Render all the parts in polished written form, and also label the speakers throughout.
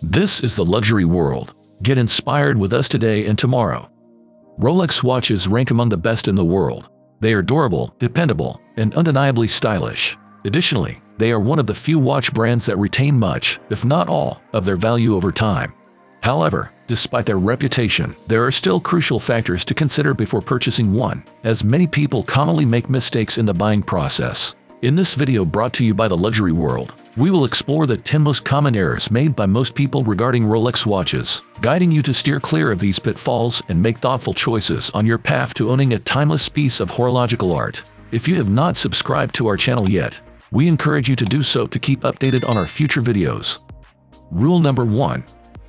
Speaker 1: This is the luxury world. Get inspired with us today and tomorrow. Rolex watches rank among the best in the world. They are durable, dependable, and undeniably stylish. Additionally, they are one of the few watch brands that retain much, if not all, of their value over time. However, despite their reputation, there are still crucial factors to consider before purchasing one, as many people commonly make mistakes in the buying process. In this video brought to you by the Luxury World, we will explore the 10 most common errors made by most people regarding Rolex watches, guiding you to steer clear of these pitfalls and make thoughtful choices on your path to owning a timeless piece of horological art. If you have not subscribed to our channel yet, we encourage you to do so to keep updated on our future videos. Rule number 1.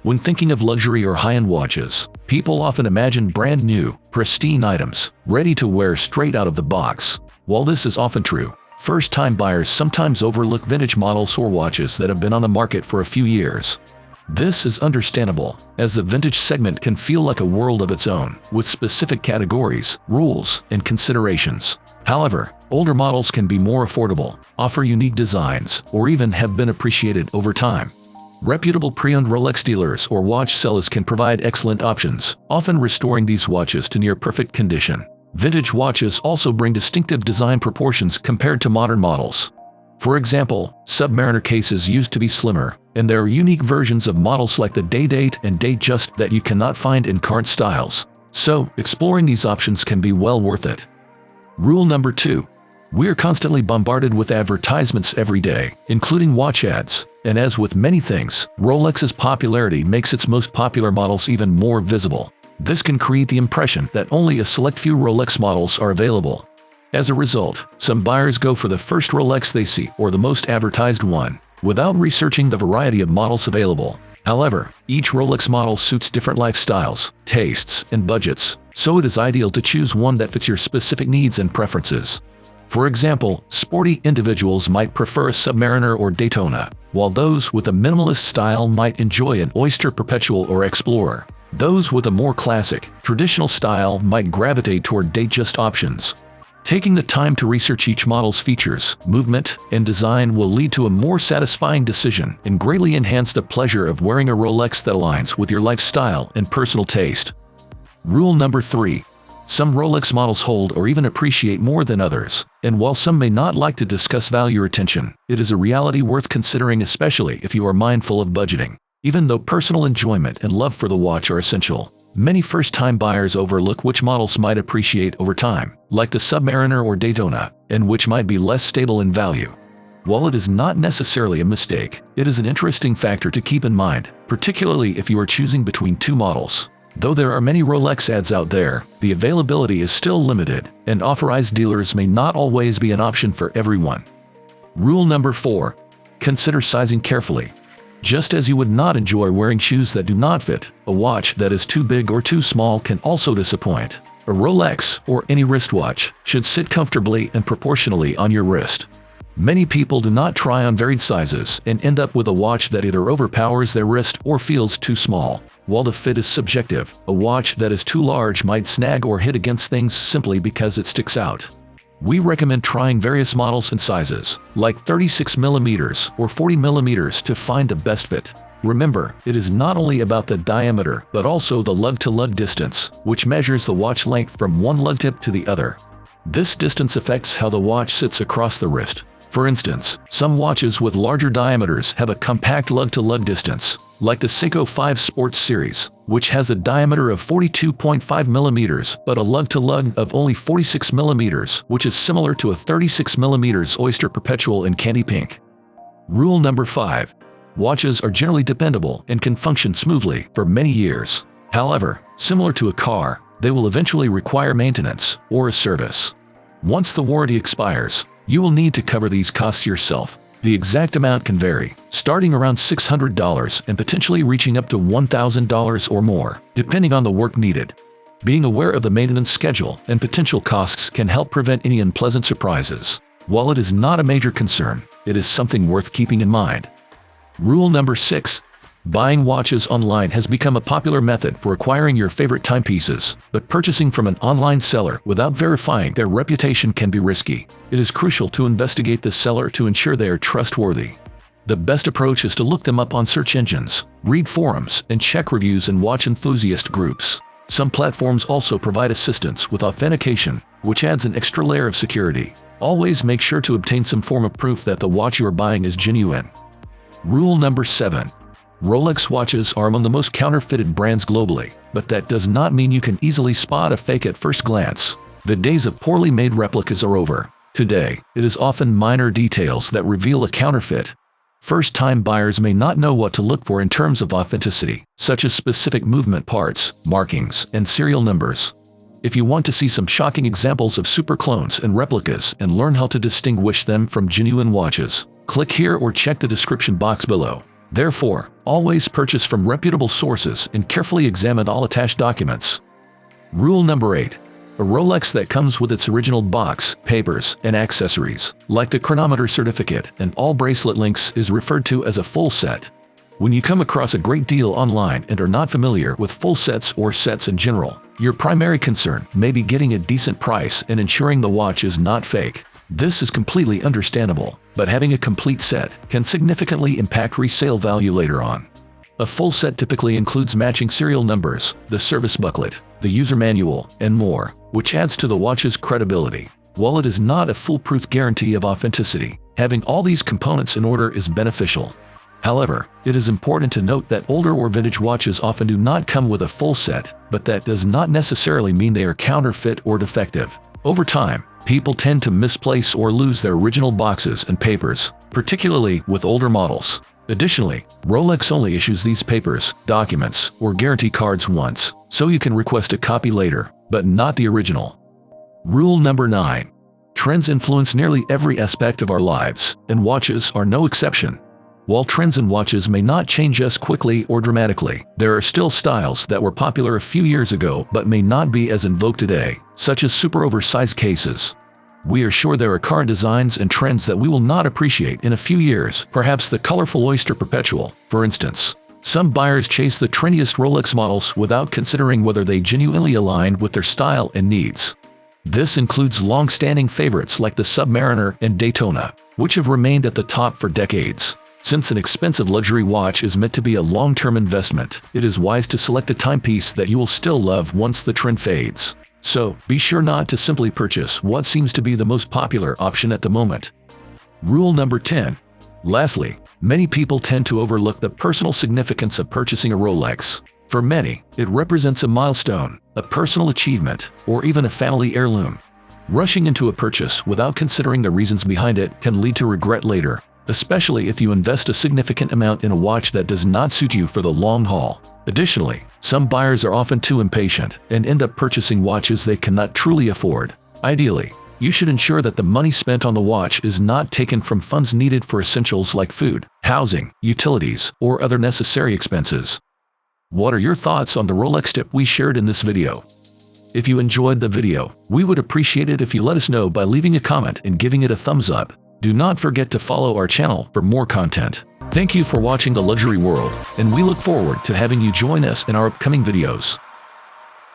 Speaker 1: When thinking of luxury or high-end watches, people often imagine brand new, pristine items, ready to wear straight out of the box. While this is often true, first-time buyers sometimes overlook vintage models or watches that have been on the market for a few years. This is understandable, as the vintage segment can feel like a world of its own, with specific categories, rules, and considerations. However, older models can be more affordable, offer unique designs, or even have been appreciated over time. Reputable pre-owned Rolex dealers or watch sellers can provide excellent options, often restoring these watches to near-perfect condition. Vintage watches also bring distinctive design proportions compared to modern models. For example, submariner cases used to be slimmer, and there are unique versions of models like the Day-Date and Datejust that you cannot find in current styles. So, exploring these options can be well worth it. Rule number 2. We're constantly bombarded with advertisements every day, including watch ads, and as with many things, Rolex's popularity makes its most popular models even more visible. This can create the impression that only a select few Rolex models are available. As a result, some buyers go for the first Rolex they see or the most advertised one, without researching the variety of models available. However, each Rolex model suits different lifestyles, tastes, and budgets, so it is ideal to choose one that fits your specific needs and preferences. For example, sporty individuals might prefer a Submariner or Daytona, while those with a minimalist style might enjoy an Oyster Perpetual or Explorer. Those with a more classic, traditional style might gravitate toward datejust options. Taking the time to research each model's features, movement, and design will lead to a more satisfying decision and greatly enhance the pleasure of wearing a Rolex that aligns with your lifestyle and personal taste. Rule number 3. Some Rolex models hold or even appreciate more than others, and while some may not like to discuss value or attention, it is a reality worth considering, especially if you are mindful of budgeting. Even though personal enjoyment and love for the watch are essential, many first-time buyers overlook which models might appreciate over time, like the Submariner or Daytona, and which might be less stable in value. While it is not necessarily a mistake, it is an interesting factor to keep in mind, particularly if you are choosing between two models. Though there are many Rolex ads out there, the availability is still limited, and authorized dealers may not always be an option for everyone. Rule number 4. Consider sizing carefully. Just as you would not enjoy wearing shoes that do not fit, a watch that is too big or too small can also disappoint. A Rolex, or any wristwatch, should sit comfortably and proportionally on your wrist. Many people do not try on varied sizes and end up with a watch that either overpowers their wrist or feels too small. While the fit is subjective, a watch that is too large might snag or hit against things simply because it sticks out. We recommend trying various models and sizes, like 36mm or 40mm, to find the best fit. Remember, it is not only about the diameter but also the lug-to-lug distance, which measures the watch length from one lug tip to the other. This distance affects how the watch sits across the wrist. For instance, some watches with larger diameters have a compact lug-to-lug distance, like the Seiko 5 Sports series, which has a diameter of 42.5mm but a lug-to-lug of only 46mm, which is similar to a 36mm Oyster Perpetual in candy pink. Rule number 5. Watches are generally dependable and can function smoothly for many years. However, similar to a car, they will eventually require maintenance or a service. Once the warranty expires, you will need to cover these costs yourself. The exact amount can vary, starting around $600 and potentially reaching up to $1,000 or more, depending on the work needed. Being aware of the maintenance schedule and potential costs can help prevent any unpleasant surprises. While it is not a major concern, it is something worth keeping in mind. Rule number 6. Buying watches online has become a popular method for acquiring your favorite timepieces, but purchasing from an online seller without verifying their reputation can be risky. It is crucial to investigate the seller to ensure they are trustworthy. The best approach is to look them up on search engines, read forums, and check reviews and watch enthusiast groups. Some platforms also provide assistance with authentication, which adds an extra layer of security. Always make sure to obtain some form of proof that the watch you are buying is genuine. Rule number 7. Rolex watches are among the most counterfeited brands globally, but that does not mean you can easily spot a fake at first glance. The days of poorly made replicas are over. Today, it is often minor details that reveal a counterfeit. First-time buyers may not know what to look for in terms of authenticity, such as specific movement parts, markings, and serial numbers. If you want to see some shocking examples of super clones and replicas and learn how to distinguish them from genuine watches, click here or check the description box below. Therefore, always purchase from reputable sources and carefully examine all attached documents. Rule number 8. A Rolex that comes with its original box, papers, and accessories, like the chronometer certificate and all bracelet links, is referred to as a full set. When you come across a great deal online and are not familiar with full sets or sets in general, your primary concern may be getting a decent price and ensuring the watch is not fake. This is completely understandable, but having a complete set can significantly impact resale value later on. A full set typically includes matching serial numbers, the service booklet, the user manual, and more, which adds to the watch's credibility. While it is not a foolproof guarantee of authenticity, having all these components in order is beneficial. However, it is important to note that older or vintage watches often do not come with a full set, but that does not necessarily mean they are counterfeit or defective. Over time, people tend to misplace or lose their original boxes and papers, particularly with older models. Additionally, Rolex only issues these papers, documents, or guarantee cards once, so you can request a copy later, but not the original. Rule number 9. Trends influence nearly every aspect of our lives, and watches are no exception. While trends in watches may not change as quickly or dramatically, there are still styles that were popular a few years ago but may not be as in vogue today, such as super oversized cases. We are sure there are car designs and trends that we will not appreciate in a few years, perhaps the colorful Oyster Perpetual, for instance. Some buyers chase the trendiest Rolex models without considering whether they genuinely align with their style and needs. This includes long-standing favorites like the Submariner and Daytona, which have remained at the top for decades. Since an expensive luxury watch is meant to be a long-term investment, it is wise to select a timepiece that you will still love once the trend fades. So, be sure not to simply purchase what seems to be the most popular option at the moment. Rule number 10. Lastly, many people tend to overlook the personal significance of purchasing a Rolex. For many, it represents a milestone, a personal achievement, or even a family heirloom. Rushing into a purchase without considering the reasons behind it can lead to regret later, especially if you invest a significant amount in a watch that does not suit you for the long haul. Additionally, some buyers are often too impatient and end up purchasing watches they cannot truly afford. Ideally, you should ensure that the money spent on the watch is not taken from funds needed for essentials like food, housing, utilities, or other necessary expenses. What are your thoughts on the Rolex tip we shared in this video? If you enjoyed the video, we would appreciate it if you let us know by leaving a comment and giving it a thumbs up. Do not forget to follow our channel for more content. Thank you for watching The Luxury World, and we look forward to having you join us in our upcoming videos.